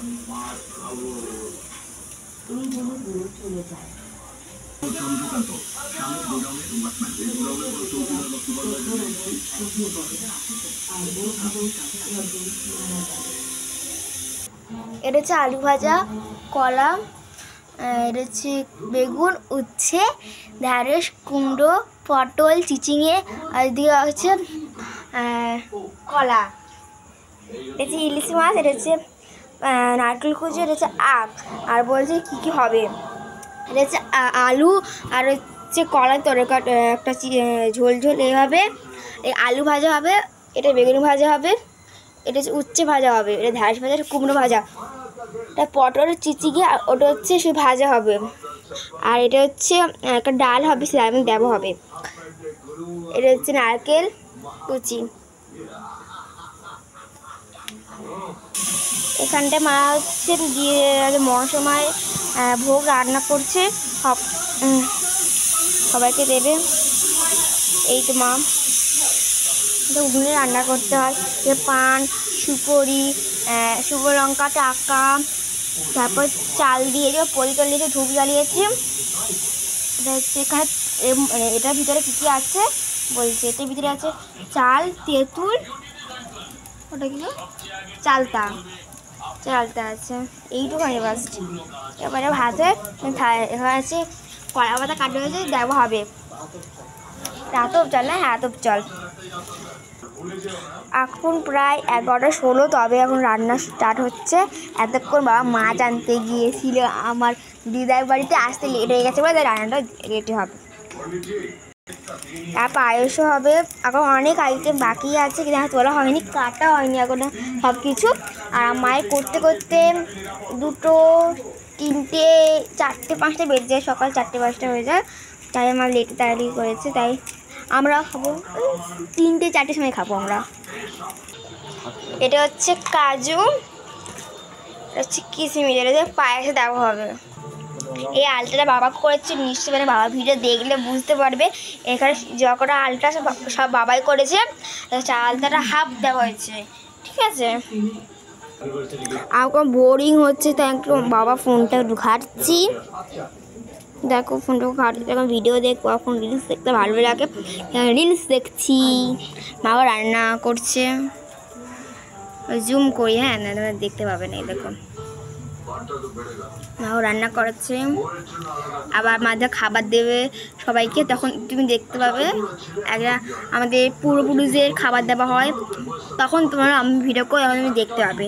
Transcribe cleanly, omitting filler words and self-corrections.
এটা হচ্ছে আলু ভাজা, কলা, এটা হচ্ছে বেগুন, উচ্ছে, ঢ্যাঁড়স, কুমড়ো, পটল, চিচিঙে, আর দিয়ে হচ্ছে কলা। এটা হচ্ছে ইলিশ মাছ, এটা হচ্ছে নারকেল কুচি, এটা হচ্ছে আখ। আর বলছে কী কী হবে, এটা হচ্ছে আলু আর হচ্ছে কলার তরকারি, একটা ঝোল ঝোল এভাবে। এই আলু ভাজা হবে, এটা বেগুন ভাজা হবে, এটা হচ্ছে উচ্ছে ভাজা হবে, এটা ঢ্যাঁড়স ভাজা, কুমড়ো ভাজা, এটা পটল চিচিঙে, ওটা হচ্ছে সে ভাজা হবে। আর এটা হচ্ছে একটা ডাল হবে, সয়াবিন দেওয়া হবে। এটা হচ্ছে নারকেল কুচি। এখানটায় মা হচ্ছে গিয়ে মহাসময় ভোগ রান্না করছে, সবাইকে দেবে। এই তো মা, উনুনে রান্না করতে হয়। পান, সুপারি, শুভ লঙ্কা, টাকা, তারপর চাল দিয়ে পরিতল দিয়ে ধূপ জ্বালিয়েছে। এটা হচ্ছে এখানে, এটার ভিতরে কী কী আছে বলছে, এটার ভিতরে আছে চাল, তেঁতুল, ওটা কি চালতা আছে, এইটুখানি বাস। এবারে ভাতে এখানে আছে কলা পাতা কাটা হয়েছে, দেওয়া হবে। রাতব চল না, হ্যাঁ রাতব চল। এখন প্রায় 11:16, তবে এখন রান্না স্টার্ট হচ্ছে। এতক্ষণ বাবা মাছ আনতে গিয়েছিল, আমার দিদার বাড়িতে আসতে লেট হয়ে গেছে বলে, তাই রান্নাটা লেটে হবে। আর পায়েসও হবে। এখন অনেক আইটেম বাকি আছে, কিন্তু এখন তোলা হয়নি, কাটা হয়নি এখনো সব কিছু। আর মায়ের করতে করতে 2, 3, 4, 5 বেজে যায়, সকাল 4, 5 হয়ে যায়। তাই আমার লেটে তাড়াতাড়ি করেছে, তাই আমরা খাবো 3, 4 সময় খাবো আমরা। এটা হচ্ছে কাজু, এটা হচ্ছে কিশমিশ, এটা পায়েসে দেওয়া হবে। এই আলতাটা বাবা করেছে নিশ্চয়ই, মানে বাবা ভিডিও দেখলে বুঝতে পারবে। এখানে যতটা আলতা সব বাবাই করেছে, আলতাটা হাফ দেওয়া হয়েছে, ঠিক আছে। আমার বোরিং হচ্ছে, তাই একটু বাবা ফোনটা একটু ঘাটছি। দেখো ফোনটা ঘাটছি, এখন ভিডিও দেখবো, এখন রিলস দেখতে ভালো লাগে, রিলস দেখছি। বাবা রান্না করছে, জুম করি, হ্যাঁ না দেখতে পাবে না। দেখো মাও রান্না করাচ্ছে, আবার মাঝে খাবার দেবে সবাইকে, তখন তুমি দেখতে পাবে। একটা আমাদের পূর্বপুরুষদের খাবার দেওয়া হয়, তখন তোমার আমি ভিডিও করে তুমি দেখতে পাবে।